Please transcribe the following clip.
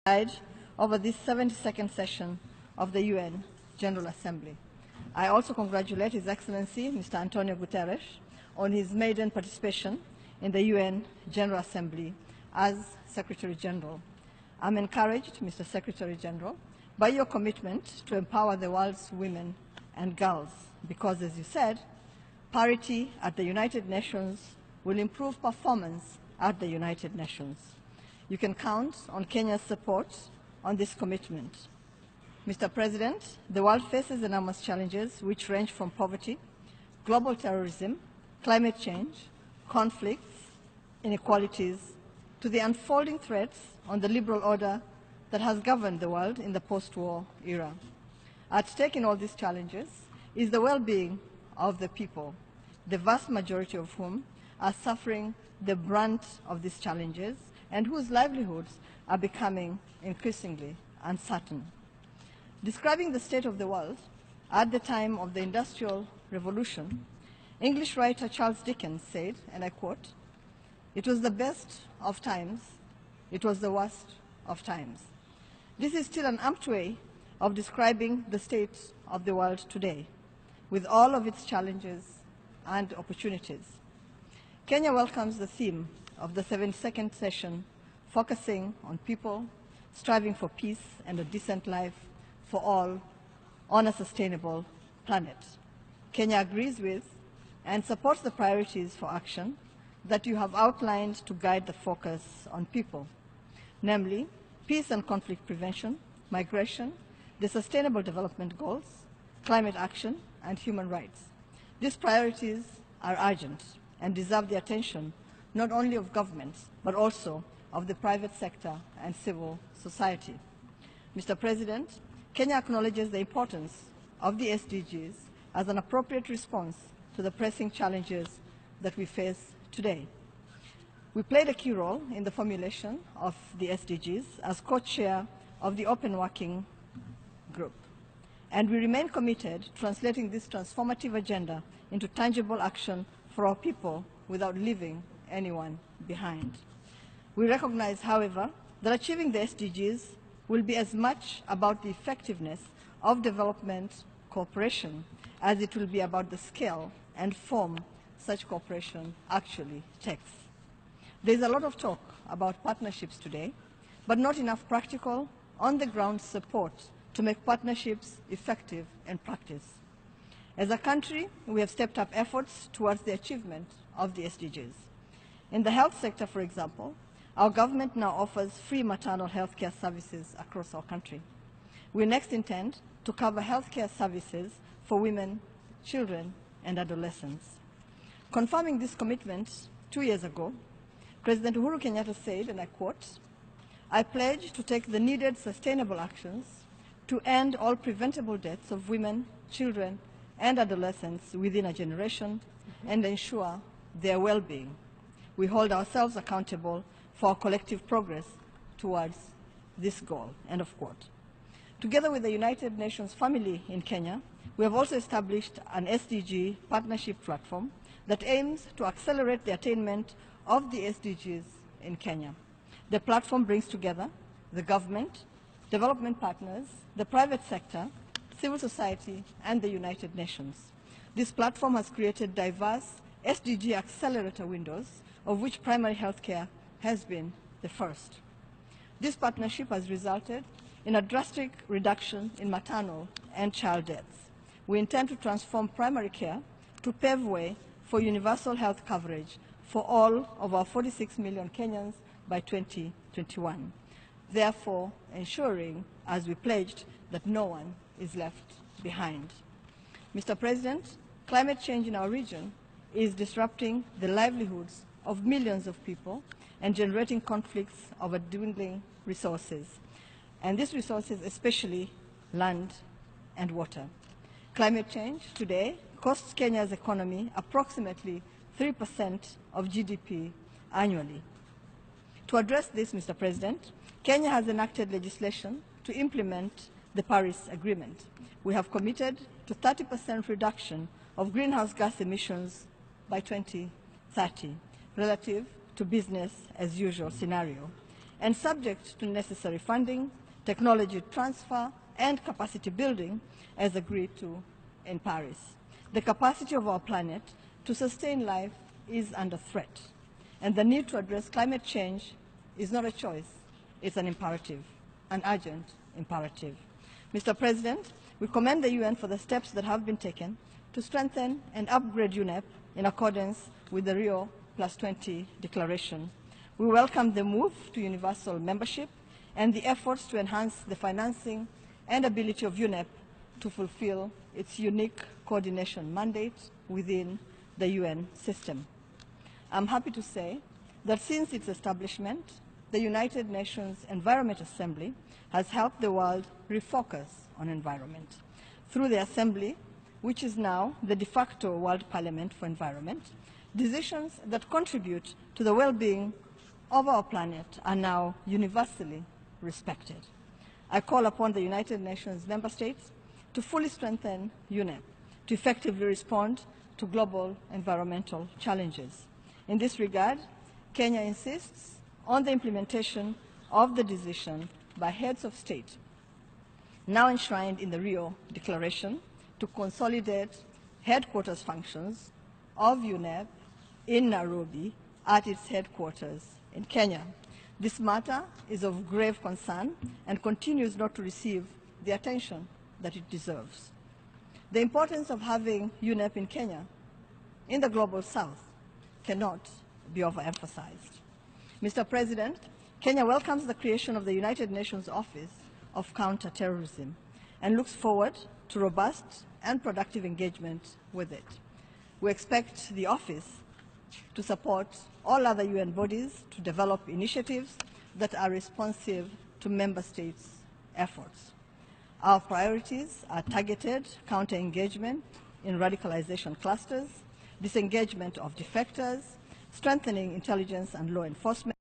over this 72nd session of the UN General Assembly. I also congratulate His Excellency Mr. Antonio Guterres on his maiden participation in the UN General Assembly as Secretary General. I'm encouraged, Mr. Secretary General, by your commitment to empower the world's women and girls because, as you said, parity at the United Nations will improve performance at the United Nations. You can count on Kenya's support on this commitment. Mr. President, the world faces enormous challenges which range from poverty, global terrorism, climate change, conflicts, inequalities, to the unfolding threats on the liberal order that has governed the world in the post-war era. At stake in all these challenges is the well-being of the people, the vast majority of whom are suffering the brunt of these challenges and whose livelihoods are becoming increasingly uncertain. Describing the state of the world at the time of the Industrial Revolution, English writer Charles Dickens said, and I quote, "It was the best of times, it was the worst of times." This is still an apt way of describing the state of the world today, with all of its challenges and opportunities. Kenya welcomes the theme of the 72nd session, focusing on people striving for peace and a decent life for all on a sustainable planet. Kenya agrees with and supports the priorities for action that you have outlined to guide the focus on people, namely peace and conflict prevention, migration, the Sustainable Development Goals, climate action, and human rights. These priorities are urgent and deserve the attention not only of governments, but also of the private sector and civil society. Mr. President, Kenya acknowledges the importance of the SDGs as an appropriate response to the pressing challenges that we face today. We played a key role in the formulation of the SDGs as co-chair of the Open Working Group, and we remain committed to translating this transformative agenda into tangible action for our people without leaving anyone behind. We recognize, however, that achieving the SDGs will be as much about the effectiveness of development cooperation as it will be about the scale and form such cooperation actually takes. There is a lot of talk about partnerships today, but not enough practical, on-the-ground support to make partnerships effective in practice. As a country, we have stepped up efforts towards the achievement of the SDGs. In the health sector, for example, our government now offers free maternal health care services across our country. We next intend to cover health care services for women, children, and adolescents. Confirming this commitment 2 years ago, President Uhuru Kenyatta said, and I quote, "I pledge to take the needed sustainable actions to end all preventable deaths of women, children, and adolescents within a generation and ensure their well-being. We hold ourselves accountable for our collective progress towards this goal," end of quote. Together with the United Nations family in Kenya, we have also established an SDG partnership platform that aims to accelerate the attainment of the SDGs in Kenya. The platform brings together the government, development partners, the private sector, civil society, and the United Nations. This platform has created diverse SDG accelerator windows, of which primary health care has been the first. This partnership has resulted in a drastic reduction in maternal and child deaths. We intend to transform primary care to pave way for universal health coverage for all of our 46 million Kenyans by 2021, therefore ensuring, as we pledged, that no one is left behind. Mr. President, climate change in our region is disrupting the livelihoods of millions of people and generating conflicts over dwindling resources, and these resources especially land and water. Climate change today costs Kenya's economy approximately 3% of GDP annually. To address this, Mr. President, Kenya has enacted legislation to implement the Paris Agreement. We have committed to 30% reduction of greenhouse gas emissions by 2030 relative to business as usual scenario. and subject to necessary funding, technology transfer, and capacity building as agreed to in Paris. The capacity of our planet to sustain life is under threat, and the need to address climate change is not a choice, it's an imperative, an urgent imperative. Mr. President, we commend the UN for the steps that have been taken to strengthen and upgrade UNEP in accordance with the Rio +20 declaration. We welcome the move to universal membership and the efforts to enhance the financing and ability of UNEP to fulfill its unique coordination mandate within the UN system. I'm happy to say that since its establishment, the United Nations Environment Assembly has helped the world refocus on environment. Through the Assembly, which is now the de facto World Parliament for Environment, decisions that contribute to the well-being of our planet are now universally respected. I call upon the United Nations member states to fully strengthen UNEP to effectively respond to global environmental challenges. In this regard, Kenya insists on the implementation of the decision by heads of state, now enshrined in the Rio Declaration, to consolidate headquarters functions of UNEP in Nairobi at its headquarters in Kenya. This matter is of grave concern and continues not to receive the attention that it deserves. The importance of having UNEP in Kenya, in the Global South, cannot be overemphasized. Mr. President, Kenya welcomes the creation of the United Nations Office of Counterterrorism and looks forward to robust and productive engagement with it. We expect the office to support all other UN bodies to develop initiatives that are responsive to member states' efforts. Our priorities are targeted counter-engagement in radicalization clusters, disengagement of defectors, strengthening intelligence and law enforcement,